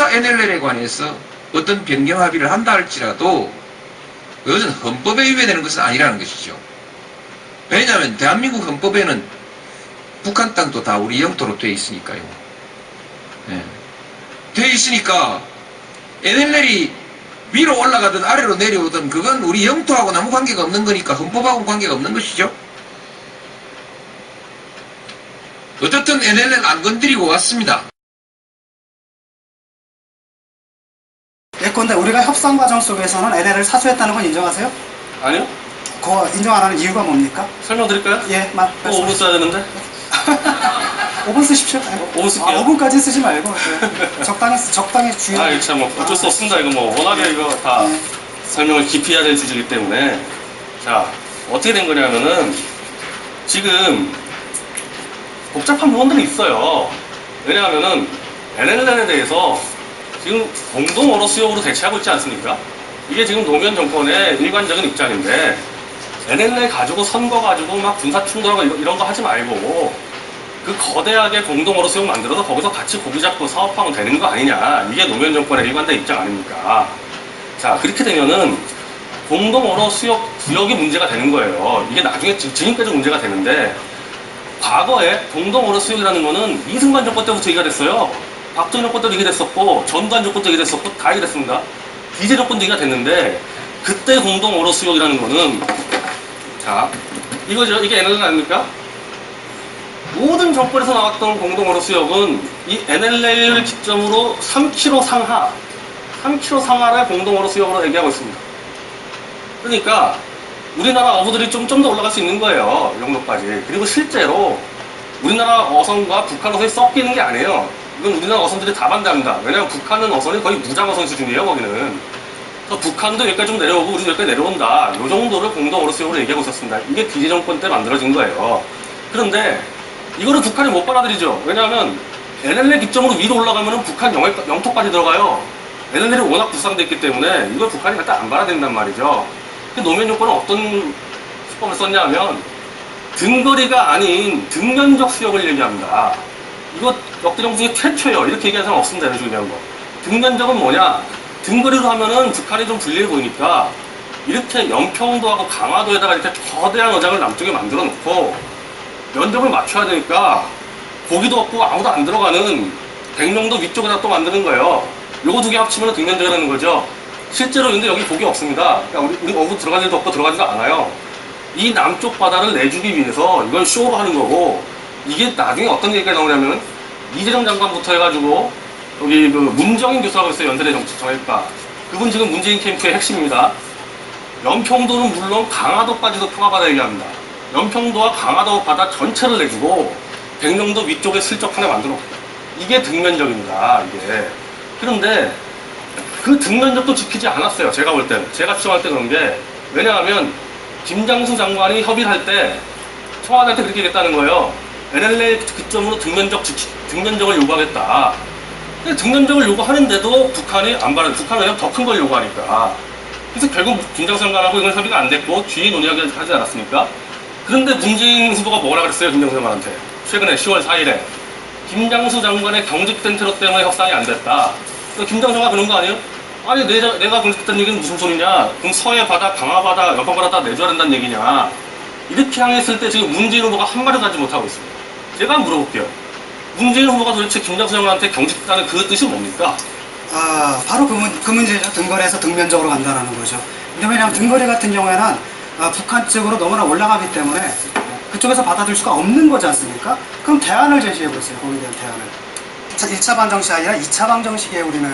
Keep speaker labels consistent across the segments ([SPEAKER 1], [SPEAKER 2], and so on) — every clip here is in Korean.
[SPEAKER 1] 설사 NLL에 관해서 어떤 변경 합의를 한다 할지라도 그것은 헌법에 위배되는 것은 아니라는 것이죠. 왜냐하면 대한민국 헌법에는 북한 땅도 다 우리 영토로 되어 있으니까요. 네. 되어 있으니까 NLL이 위로 올라가든 아래로 내려오든 그건 우리 영토하고는 아무 관계가 없는 거니까 헌법하고는 관계가 없는 것이죠. 어쨌든 NLL 안 건드리고 왔습니다.
[SPEAKER 2] 예컨대 우리가 협상 과정 속에서는 NLL을 사수했다는 건 인정하세요?
[SPEAKER 3] 아니요?
[SPEAKER 2] 그거 인정 안 하는 이유가 뭡니까?
[SPEAKER 3] 설명드릴까요?
[SPEAKER 2] 예,
[SPEAKER 3] 5분 써야 되는데?
[SPEAKER 2] 5분 쓰십시오.
[SPEAKER 3] 5분 쓸게요.
[SPEAKER 2] 5분까지 쓰지 말고 적당히 주의.
[SPEAKER 3] 아, 이거 참 어쩔 수 없습니다. 이거 뭐 워낙에 이거 다 설명을 깊이 해야 될 주제이기 때문에. 자, 어떻게 된 거냐면은 지금 복잡한 부분들이 있어요. 왜냐하면은 NLL에 대해서 지금 공동 어로 수용으로 대체하고 있지 않습니까? 이게 지금 노무현 정권의 일관적인 입장인데 NLL 가지고 선거 가지고 막 군사 충돌하고 이런 거 하지 말고 그 거대하게 공동 어로 수용 만들어서 거기서 같이 고기 잡고 사업하면 되는 거 아니냐, 이게 노무현 정권의 일관된 입장 아닙니까? 자, 그렇게 되면은 공동 어로 수역이 문제가 되는 거예요. 이게 나중에 지금까지 문제가 되는데 과거에 공동 어로 수역이라는 거는 이승만 정권 때부터 얘기가 됐어요. 박정희 정권 때도 얘기가 됐었고 전두환 정권 때도 얘기가 됐었고 다 얘기가 됐습니다. 디제 정권도 얘기가 됐는데 그때 공동 어로 수역이라는 거는, 자, 이거죠. 이게 NLL 아닙니까? 모든 정권에서 나왔던 공동 어로 수역은 이 NLL 기점으로 3km 상하를 공동 어로 수역으로 얘기하고 있습니다. 그러니까 우리나라 어부들이 좀 더 올라갈 수 있는 거예요. 이 정도까지. 그리고 실제로 우리나라 어선과 북한 어선이 섞이는 게 아니에요. 이건 우리나라 어선들이 다 반대합니다. 왜냐하면 북한은 어선이 거의 무장 어선 수준이에요, 거기는. 그래서 북한도 여기까지 좀 내려오고 우리도 여기까지 내려온다. 이 정도를 공동 어로 수역으로 얘기하고 있었습니다. 이게 디제 정권 때 만들어진 거예요. 그런데 이거를 북한이 못 받아들이죠. 왜냐하면 NLL 기점으로 위로 올라가면 북한 영토까지 들어가요. NLL이 워낙 부상돼 있기 때문에 이걸 북한이 갖다 안 받아들인단 말이죠. 노무현 정권은 어떤 수법을 썼냐 하면 등거리가 아닌 등면적 수역을 얘기합니다. 이거 역대 정부 중에 최초예요. 이렇게 얘기하는 사람 없습니다. 이런 식으로 얘기한 거. 등면적은 뭐냐? 등거리로 하면은 북한이 좀 불리해 보이니까 이렇게 연평도하고 강화도에다가 이렇게 거대한 어장을 남쪽에 만들어 놓고 면적을 맞춰야 되니까 고기도 없고 아무도 안 들어가는 백령도 위쪽에다 또 만드는 거예요. 요거 두 개 합치면 등면적이라는 거죠. 실제로 근데 여기 고기 없습니다. 그러니까 우리 어부 들어갈 일도 없고 들어가지도 않아요. 이 남쪽 바다를 내주기 위해서 이걸 쇼로 하는 거고, 이게 나중에 어떤 얘기가 나오냐면 이재정 장관부터 해가지고 여기 그 문정인 교수라고 있어요. 연세대 정책정외과. 그분 지금 문재인 캠프의 핵심입니다. 연평도는 물론 강화도까지도 포함하다 얘기합니다. 연평도와 강화도 바다 전체를 내주고 백령도 위쪽에 슬쩍 하나 만들어. 이게 등면적입니다. 이게. 그런데 그 등면적도 지키지 않았어요. 제가 볼 때. 제가 추정할 때 그런 게, 왜냐하면 김장수 장관이 협의를 할 때 청와대한테 그렇게 얘기했다는 거예요. NLL 기점으로 등면적을 요구하겠다. 근데 등면적을 요구하는데도 북한이 안 받아요. 북한은 그냥 더 큰 걸 요구하니까. 그래서 결국 김장수 장관하고 이건 협의가 안 됐고 뒤에 논의하지 않았습니까? 그런데 문재인 후보가 뭐라 그랬어요, 김장수 장관한테. 최근에 10월 4일에. 김장수 장관의 경직된 테러 때문에 협상이 안 됐다. 김장수 장관 그런 거 아니에요? 아니, 내가 경직됐다는 얘기는 무슨 소리냐? 그럼 서해 바다, 강화 바다, 옆방 바다 다 내줘야 된다는 얘기냐? 이렇게 향했을 때 지금 문재인 후보가 한마디도 하지 못하고 있습니다. 제가 물어볼게요. 문재인 후보가 도대체 김장수 장관한테 경직됐다는 그 뜻이 뭡니까?
[SPEAKER 2] 바로 그 문제죠. 등거리에서 등면적으로 간다는 거죠. 근데 왜냐하면 등거리 같은 경우에는 북한 쪽으로 너무나 올라가기 때문에 그쪽에서 받아들일 수가 없는 거지 않습니까? 그럼 대안을 제시해 보세요. 거기에 대한 대안을. 1차 방정식이 아니라 2차 방정식이에요, 우리는.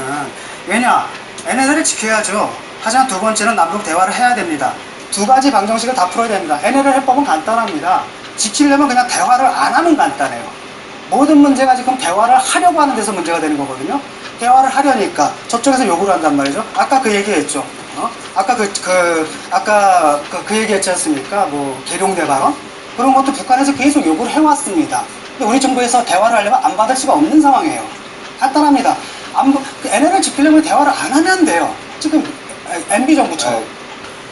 [SPEAKER 2] 왜냐? NLL을 지켜야죠. 하지만 두 번째는 남북 대화를 해야 됩니다. 두 가지 방정식을 다 풀어야 됩니다. NLL 해법은 간단합니다. 지키려면 그냥 대화를 안 하면 간단해요. 모든 문제가 지금 대화를 하려고 하는 데서 문제가 되는 거거든요. 대화를 하려니까 저쪽에서 요구를 한단 말이죠. 아까 그 얘기했죠. 아까 그 얘기했지 않습니까? 뭐 계룡대 발언? 그런 것도 북한에서 계속 요구를 해왔습니다. 근데 우리 정부에서 대화를 하려면 안 받을 수가 없는 상황이에요. 간단합니다. NLL 지키려면 대화를 안 하면 돼요. 지금 MB 정부처럼.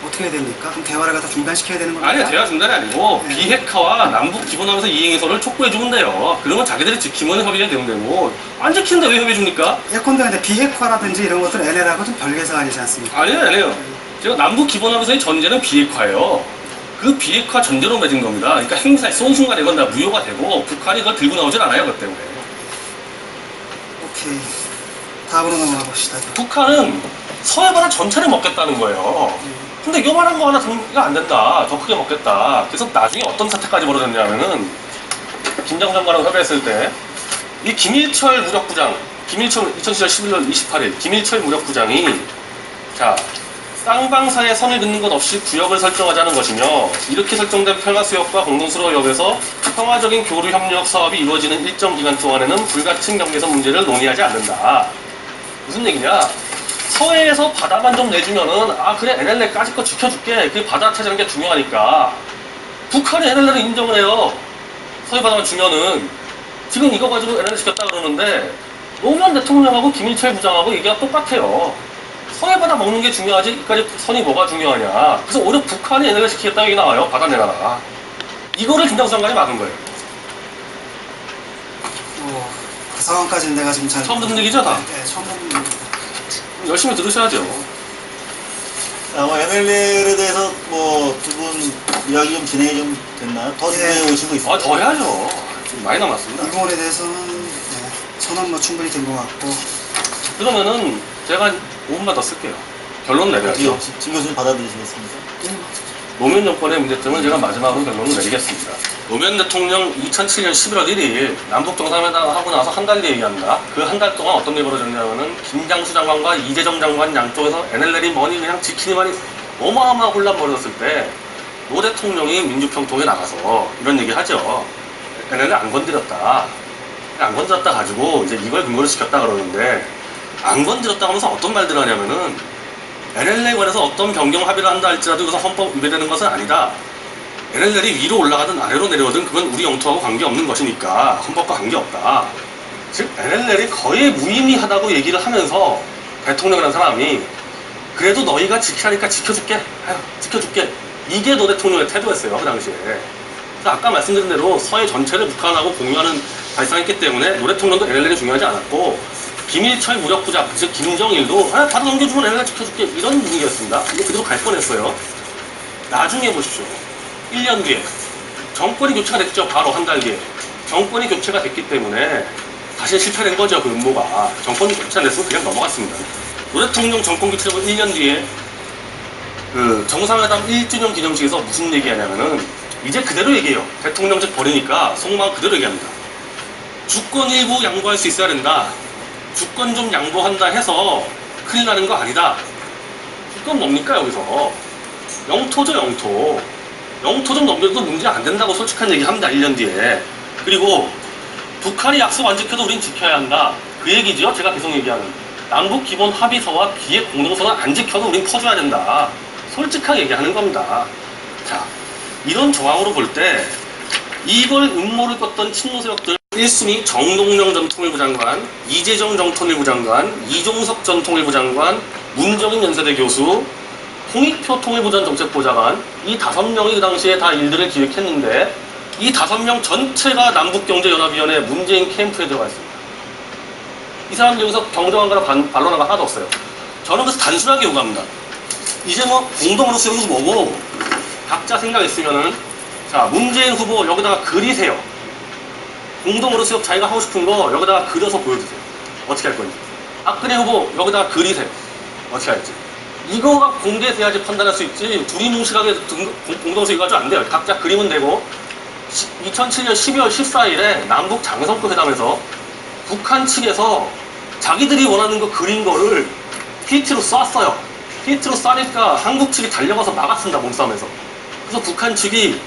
[SPEAKER 2] 어떻게 해야 됩니까? 그럼 대화를 갖다 중단시켜야 되는 겁니까?
[SPEAKER 3] 아니요, 대화 중단이 아니고
[SPEAKER 2] 네.
[SPEAKER 3] 비핵화와 남북 기본하면서 이행해서를 촉구해주면 돼요. 그러면 자기들이 지키면 협의가 되면 되고 안 지키는데 왜 협의해줍니까?
[SPEAKER 2] 예컨대 근데 비핵화라든지 이런 것들 NL하고 좀 별개 사안이지 않습니까?
[SPEAKER 3] 아니에요. 제가 남북 기본하면서의 전제는 비핵화예요. 그 비핵화 전제로 맺은 겁니다. 그러니까 행사, 쏜 순간 이건 다 무효가 되고 북한이 그걸 들고 나오질 않아요, 그것 때문에.
[SPEAKER 2] 오케이. 다음으로 넘어가 봅시다.
[SPEAKER 3] 북한은 서해바다 전체를 먹겠다는 거예요. 근데 요만한 거 하나 정리가 안 된다. 더 크게 먹겠다. 그래서 나중에 어떤 사태까지 벌어졌냐면은 김정 장관하고 협의했을 때 이 김일철 무력부장, 김일철 2010년 11월 28일 김일철 무력부장이 자 쌍방사의 선을 긋는 것 없이 구역을 설정하자는 것이며 이렇게 설정된 평화수역과 공동수로역에서 평화적인 교류 협력 사업이 이루어지는 일정 기간 동안에는 불가침 경계선 문제를 논의하지 않는다. 무슨 얘기냐? 서해에서 바다만 좀 내주면은 아 그래 NLL 까짓 거 지켜줄게. 그 바다 찾아는 게 중요하니까 북한이 NLL을 인정을 해요. 서해 바다만 주면은 지금 이거 가지고 NLL 지켰다 그러는데 노무현 대통령하고 김일철 부장하고 얘기가 똑같아요. 서해 바다 먹는 게 중요하지 이까지 선이 뭐가 중요하냐. 그래서 오히려 북한이 NLL 지키겠다 얘기 나와요. 바다 내놔라. 이거를 김정수 장관이 막은 거예요.
[SPEAKER 2] 그 상황까지는 내가 지금 잘
[SPEAKER 3] 처음 듣는 얘기죠, 다?
[SPEAKER 2] 네, 처음 듣는 얘기입니다.
[SPEAKER 3] 열심히 들으셔야죠.
[SPEAKER 4] NLL에 대해서 뭐 두 분 이야기 좀 진행이 좀 됐나요? 더 준비해 오시고 있어요?
[SPEAKER 3] 아, 더 해야죠. 지금 많이 남았습니다.
[SPEAKER 2] 이 부분에 대해서는 선언 뭐 충분히 된 것 같고
[SPEAKER 3] 그러면은 제가 5분만 더 쓸게요. 결론 내려야죠.
[SPEAKER 4] 진 교수님 받아들이시겠습니까?
[SPEAKER 3] 노무현 정권의 문제점은 제가 마지막으로 결론을 내리겠습니다. 노무현 대통령 2007년 11월 1일 남북 정상회담 하고 나서 한 달 뒤에 얘기합니다. 그 한 달 동안 어떤 일이 벌어졌냐면은 김장수 장관과 이재정 장관 양쪽에서 NLL이 뭐니 그냥 지키니만이 어마어마한 혼란 벌어졌을 때 노 대통령이 민주평통에 나가서 이런 얘기 하죠. NLL 안 건드렸다. 안 건드렸다 가지고 이제 이걸 근거로 시켰다 그러는데 안 건드렸다 하면서 어떤 말들을 하냐면은 NLL에 관해서 어떤 변경 합의를 한다 할지라도 이것은 헌법 위배되는 것은 아니다. NLL이 위로 올라가든 아래로 내려오든 그건 우리 영토하고 관계없는 것이니까 헌법과 관계없다. 즉 NLL이 거의 무의미하다고 얘기를 하면서 대통령이라는 사람이 그래도 너희가 지키라니까 지켜줄게. 아유, 지켜줄게. 이게 노 대통령의 태도였어요. 그 당시에. 그래서 아까 말씀드린 대로 서해 전체를 북한하고 공유하는 발상했기 때문에 노 대통령도 NLL이 중요하지 않았고 김일철 무력부장, 즉 김정일도 아, 바로 넘겨주면 NLL 지켜줄게 이런 분위기였습니다. 이거 그대로 갈 뻔했어요. 나중에 보십시오. 1년 뒤에 정권이 교체가 됐죠. 바로 한 달 뒤에 정권이 교체가 됐기 때문에 다시 실패된 거죠. 그 음모가. 정권이 교체 안 됐으면 그냥 넘어갔습니다. 노 대통령 정권 교체되고 1년 뒤에 그 정상회담 1주년 기념식에서 무슨 얘기하냐면은 이제 그대로 얘기해요. 대통령직 버리니까 속마음 그대로 얘기합니다. 주권 일부 양보할 수 있어야 된다. 주권 좀 양보한다 해서 큰일 나는 거 아니다. 주권 뭡니까 여기서? 영토죠 영토. 영토 좀 넘겨도 문제 안 된다고 솔직한 얘기 합니다. 1년 뒤에. 그리고 북한이 약속 안 지켜도 우린 지켜야 한다. 그 얘기죠. 제가 계속 얘기하는. 남북 기본 합의서와 비핵 공동선언 안 지켜도 우린 퍼줘야 된다. 솔직하게 얘기하는 겁니다. 자, 이런 정황으로 볼 때 이걸 음모를 꿨던 친노 세력들 1순위 정동영 전 통일부 장관, 이재정 전 통일부 장관, 이종석 전 통일부 장관, 문정인 연세대 교수, 홍익표 통일부 전 정책보좌관 이 5명이 그 당시에 다 일들을 기획했는데 이 5명 전체가 남북경제연합위원회 문재인 캠프에 들어가 있습니다. 이 사람들 여기서 경정한거나 반론한 거 하나도 없어요. 저는 그래서 단순하게 요구합니다. 이제 뭐 공동으로 쓰는 거 뭐고 각자 생각 있으면은 자 문재인 후보 여기다가 그리세요. 공동으로 수업 자기가 하고 싶은 거 여기다가 그려서 보여주세요. 어떻게 할 건지. 박근혜 후보 여기다가 그리세요. 어떻게 할지. 이거가 공개돼야지 판단할 수 있지 둘이 뭉실하게 공동으로 이거 안 돼요. 각자 그리면 되고 2007년 12월 14일에 남북 장성급 회담에서 북한 측에서 자기들이 원하는 거 그린 거를 PT로 쐈어요. PT로 쏴니까 한국 측이 달려가서 막았습니다. 몸싸움에서. 그래서 북한 측이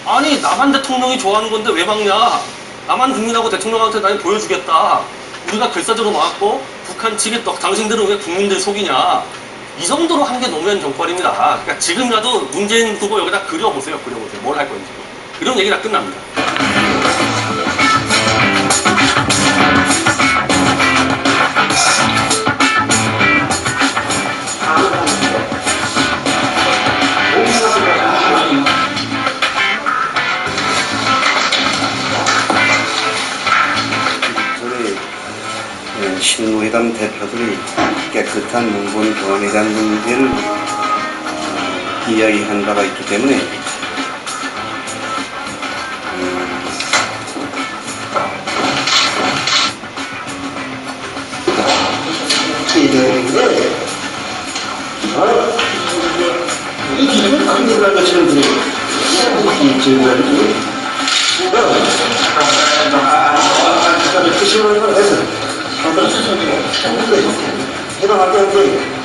[SPEAKER 3] 아니 남한 대통령이 좋아하는 건데 왜 막냐. 남한 국민하고 대통령한테 나 보여주겠다. 우리가 결사적으로 막았고 북한 측이 또 당신들은 왜 국민들 속이냐. 이 정도로 한 게 노무현 정권입니다. 그러니까 지금이라도 문재인 후보 여기다 그려보세요. 그려보세요. 뭘 할 건지. 이런 얘기가 끝납니다.
[SPEAKER 5] 대표들이 깨끗한 문본 교환에 대한 문제를 이야기한 바가 있기 때문에 이 기름을 강렬한 것처럼 들어요. 이 질문이 뜻이라는 걸 해서 해당하게 한 거예요.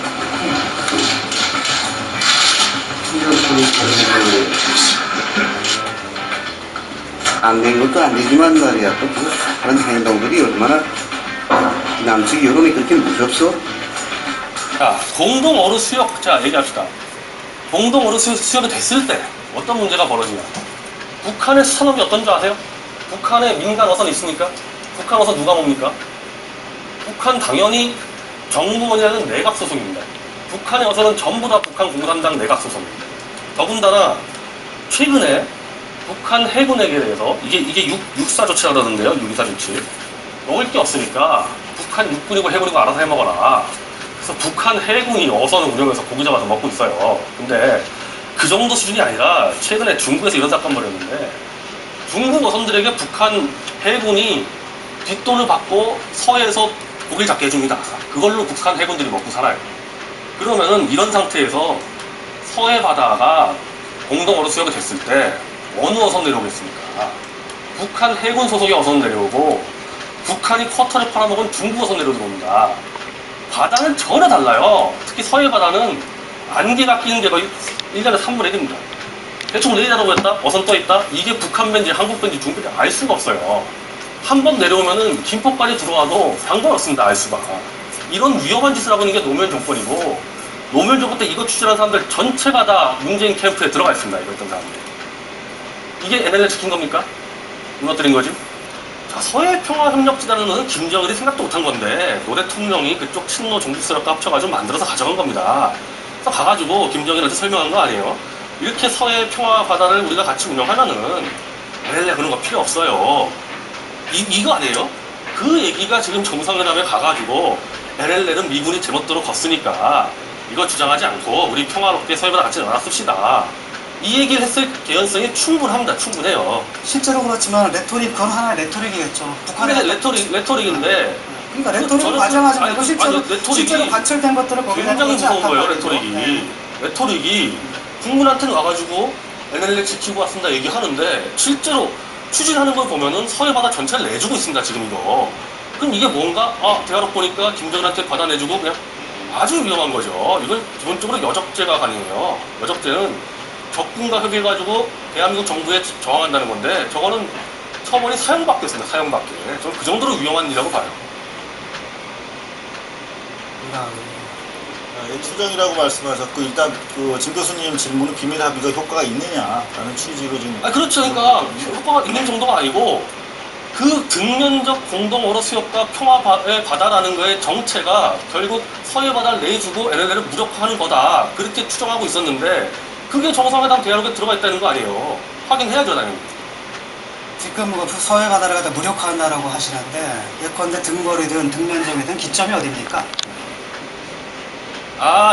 [SPEAKER 5] 안 된 것도 안 되지만 말이야. 또 다른 행동들이 얼마나 남측 여론이 그렇게 무섭소?
[SPEAKER 3] 자, 공동 어로 수역, 자, 얘기합시다. 공동 어로 수역이 됐을 때 어떤 문제가 벌어지냐. 북한의 산업이 어떤 줄 아세요? 북한에 민간 어선이 있습니까? 북한 어선 누가 뭡니까? 북한 당연히 정부원이라는 내각 소속입니다. 북한의 어선은 전부 다 북한 공산당 내각 소속입니다. 더군다나 최근에 북한 해군에게 대해서 이게 육사 조치라고 그러는데요. 6.24 조치. 먹을 게 없으니까 북한 육군이고 해군이고 알아서 해먹어라. 그래서 북한 해군이 어선을 운영해서 고기 잡아서 먹고 있어요. 근데 그 정도 수준이 아니라 최근에 중국에서 이런 사건 벌였는데 중국 어선들에게 북한 해군이 뒷돈을 받고 서해에서 고기를 잡게 해줍니다. 그걸로 북한 해군들이 먹고 살아요. 그러면은 이런 상태에서 서해 바다가 공동어로 수역이 됐을 때 어느 어선 내려오겠습니까? 북한 해군 소속의 어선 내려오고 북한이 쿼터를 팔아먹은 중국 어선 내려옵니다. 바다는 전혀 달라요. 특히 서해 바다는 안개가 끼는 게 거의 1년에 3분의 1입니다. 대충 레이더라고 했다? 어선 떠있다? 이게 북한 밴지, 한국 밴지, 중국 밴지 알 수가 없어요. 한 번 내려오면은 김포까지 들어와도 상관없습니다. 알 수가. 이런 위험한 짓을 하고 있는 게 노무현 정권이고 노무현 정권 때 이거 추진한 사람들 전체가 다 문재인 캠프에 들어가 있습니다. 이랬던 사람들. 이게 NLL 지킨 겁니까? 무너뜨린 거지? 자, 서해평화협력지라는 것은 김정일이 생각도 못한 건데 노 대통령이 그쪽 친노 종북세력과 합쳐가지고 만들어서 가져간 겁니다. 그래서 가가지고 김정일한테 설명한 거 아니에요? 이렇게 서해평화바다를 우리가 같이 운영하면은 NLL 그런 거 필요 없어요. 이거 아니에요? 그 얘기가 지금 정상회담에 가가지고 NLL은 미군이 제멋대로 걷으니까 이거 주장하지 않고 우리 평화롭게 서해바다 같이 나눠씁시다. 이 얘기를 했을 개연성이 충분합니다. 충분해요.
[SPEAKER 2] 실제로 그렇지만 레토릭, 그건 하나의 레토릭이겠죠. 북한의
[SPEAKER 3] 레토릭인데
[SPEAKER 2] 그러니까 레토릭을 과장하지 말고 실제로
[SPEAKER 3] 레토릭이
[SPEAKER 2] 관철된 것들을 거기다
[SPEAKER 3] 굉장히
[SPEAKER 2] 놓지
[SPEAKER 3] 무서운 거예요.
[SPEAKER 2] 않단
[SPEAKER 3] 레토릭이.
[SPEAKER 2] 말이죠.
[SPEAKER 3] 레토릭이 국민한테는 와가지고 NLL 지키고 왔습니다 얘기하는데 실제로 추진하는 걸 보면은 서해바다 전체를 내주고 있습니다. 지금 이거. 그럼 이게 뭔가 대화록 보니까 김정일한테 받아내주고 그냥 아주 위험한 거죠. 이건 기본적으로 여적죄가 가능해요. 여적죄는 적군과 협의해가지고 대한민국 정부에 저항한다는 건데 저거는 처벌이 사형밖에 없습니다. 사형밖에. 저는 그 정도로 위험한 일이라고 봐요.
[SPEAKER 4] 추정이라고 말씀하셨고 일단 진 교수님 질문은 비밀 합의가 효과가 있느냐라는 취지로 지금.
[SPEAKER 3] 그렇죠. 그러니까 효과가 있는 정도가 아니고 그 등면적 공동 어로 수역과 평화의 바다라는 거의 정체가 결국 서해 바다를 내주고 NLL을 무력화하는 거다. 그렇게 추정하고 있었는데 그게 정상회담 대화록에 들어가 있다는 거 아니에요. 확인해야죠, 당연히.
[SPEAKER 2] 지금 서해 바다를 갖다 무력화한다라고 하시는데 예컨대 등거리든 등면적이든 기점이 어디입니까?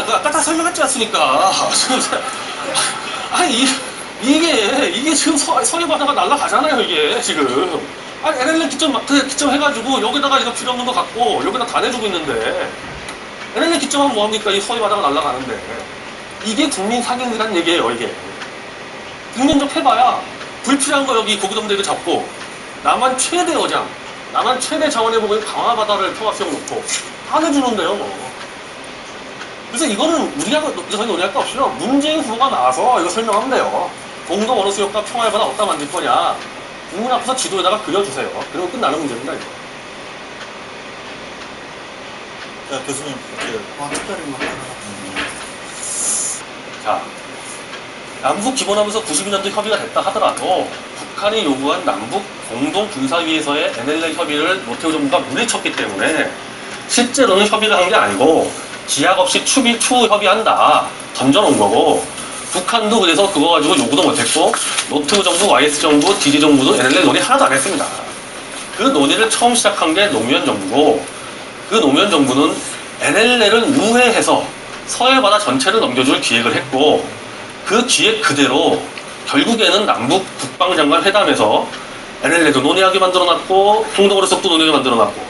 [SPEAKER 3] 그거 아까 다 설명했지 않습니까? 아니, 이게 지금 서해 바다가 날아가잖아요, 이게 지금. 아니, NLL 기점 해가지고 여기다가 이거 필요 없는 거 갖고 여기다 다 내주고 있는데 NLL 기점하면 뭐합니까? 이 서해 바다가 날아가는데. 이게 국민 사기행위라는 얘기예요, 이게. 등면적 해봐야 불필요한 거 여기 고기dom대기 잡고 남한 최대 어장, 남한 최대 자원해보고 강화바다를 평화수역 놓고 다 내주는데요, 뭐. 그래서 이거는 저희 논의할 거 없이요. 문재인 후보가 나와서 이거 설명하면 돼요. 공동 어로 수역과 평화의 바다 어디다 만들 거냐. 국민 앞에서 지도에다가 그려주세요. 그러면 끝나는 문제입니다, 이거.
[SPEAKER 4] 자, 교수님.
[SPEAKER 2] 특별히 뭐.
[SPEAKER 3] 자, 남북 기본하면서 92년도 협의가 됐다 하더라도 북한이 요구한 남북 공동 군사위에서의 NLL 협의를 노태우 정부가 물리쳤기 때문에 실제로는 협의를 한 게 아니고 기약 없이 추후 협의한다 던져놓은 거고 북한도 그래서 그거 가지고 요구도 못했고 노태우 정부, YS 정부, DD 정부도 NLL 논의 하나도 안 했습니다. 그 논의를 처음 시작한 게 노무현 정부고 그 노무현 정부는 NLL을 우회해서 서해 바다 전체를 넘겨줄 기획을 했고 그 기획 그대로 결국에는 남북 국방장관 회담에서 NLL도 논의하게 만들어놨고 통도거래석도 논의하게 만들어놨고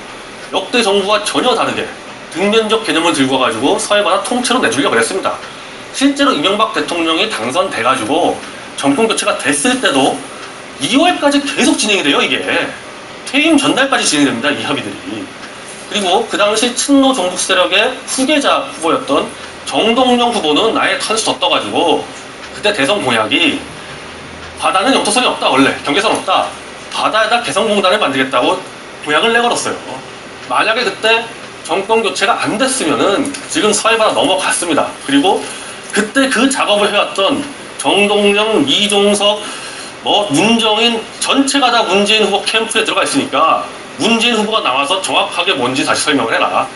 [SPEAKER 3] 역대 정부와 전혀 다르게 등면적 개념을 들고 와가지고 서해 바다 통째로 내주려고 그랬습니다. 실제로 이명박 대통령이 당선돼가지고 정권 교체가 됐을 때도 2월까지 계속 진행이 돼요. 이게 퇴임 전날까지 진행됩니다. 이 협의들이. 그리고 그 당시 친노 종북 세력의 후계자 후보였던 정동영 후보는 나의 탄수 더 떠가지고 그때 대선 공약이 바다는 영토성이 없다. 원래 경계선 없다. 바다에다 개성공단을 만들겠다고 공약을 내걸었어요. 만약에 그때 정권 교체가 안 됐으면은 지금 서해바다 넘어갔습니다. 그리고 그때 그 작업을 해왔던 정동영, 이종석, 문정인 전체가 다 문재인 후보 캠프에 들어가 있으니까 문재인 후보가 나와서 정확하게 뭔지 다시 설명을 해라.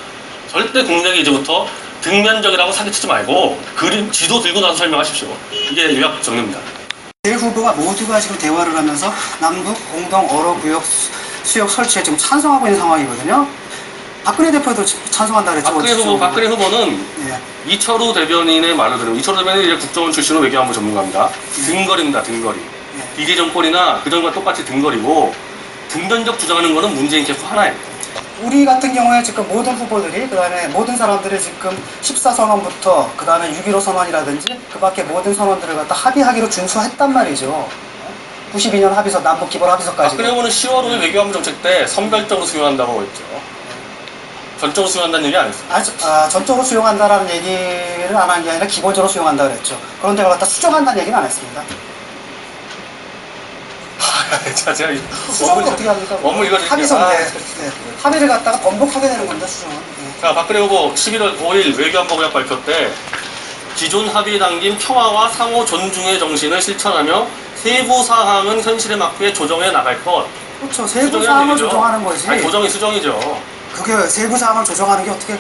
[SPEAKER 3] 절대 국내에 이제부터 등면적이라고 사기치지 말고 그림, 지도 들고 나서 설명하십시오. 이게 요약 정리입니다.
[SPEAKER 2] 네 후보가 모두가 지금 대화를 하면서 남북 공동 어로구역 수역 설치에 지금 찬성하고 있는 상황이거든요. 박근혜 대표도 찬성한다 그랬죠.
[SPEAKER 3] 박근혜 후보는
[SPEAKER 2] 예.
[SPEAKER 3] 이철우 대변인의 말을 들으면 이철우 대변인은 이제 국정원 출신으로 외교안보 전문가입니다. 등거리입니다. 등거리. 비리 정권이나 그전과 똑같이 등거리고 등변적 주장하는 거는 문재인 캠프 하나예요.
[SPEAKER 2] 우리 같은 경우에 지금 모든 후보들이 그다음에 모든 사람들이 지금 14선언부터 그다음에 6.15 선언이라든지 그밖에 모든 선언들을 갖다 합의하기로 준수했단 말이죠. 92년 합의서 남북 기본 합의서까지.
[SPEAKER 3] 박근혜 후보는 10월 5일 외교안보 정책 때 선별적으로 수용한다고 했죠. 전적으로 수용한다는 얘기 안 했어요.
[SPEAKER 2] 전적으로 수용한다라는 얘기를 안 한 게 아니라 기본적으로 수용한다 그랬죠. 그런데 그걸 갖다 수정한다는 얘기는 안 했습니다.
[SPEAKER 3] 자, 제가
[SPEAKER 2] 수정을 어떻게 합니까?
[SPEAKER 3] 원문 읽어드릴게요.
[SPEAKER 2] 합의서인데 네. 합의를 갖다가 번복하게 되는 겁니다. 수정은. 네.
[SPEAKER 3] 자, 박근혜 후보 11월 5일 외교안보 공약 발표 때 기존 합의에 담긴 평화와 상호 존중의 정신을 실천하며 세부 사항은 현실에 맞게 조정해 나갈 것.
[SPEAKER 2] 그렇죠. 세부 사항을 조정하는 거지.
[SPEAKER 3] 아니, 조정이 수정이죠.
[SPEAKER 2] 그게 세부 사항을 조정하는 게 어떻게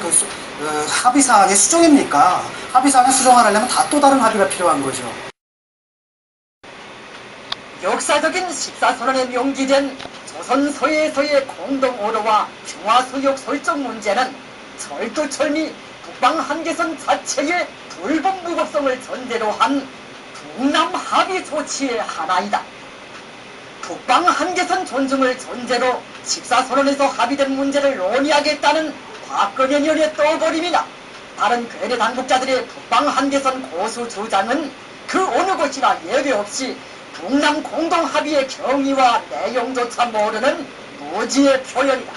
[SPEAKER 2] 합의 사항의 수정입니까? 합의 사항의 수정을 하려면 다 또 다른 합의가 필요한 거죠.
[SPEAKER 6] 역사적인 14선언에 명기된 조선 서해에서의 공동오로와 평화수역 설정 문제는 철두철미 북방 한계선 자체의 불분무법성을 전제로 한 북남 합의 조치의 하나이다. 북방 한계선 존중을 전제로 14선언에서 합의된 문제를 논의하겠다는 박근혜 연의 떠버림이나 다른 괴뢰 당국자들의 북방 한계선 고수 주장은 그 어느 것이나 예외 없이 북남 공동합의의 경위와 내용조차 모르는 무지의 표현이다.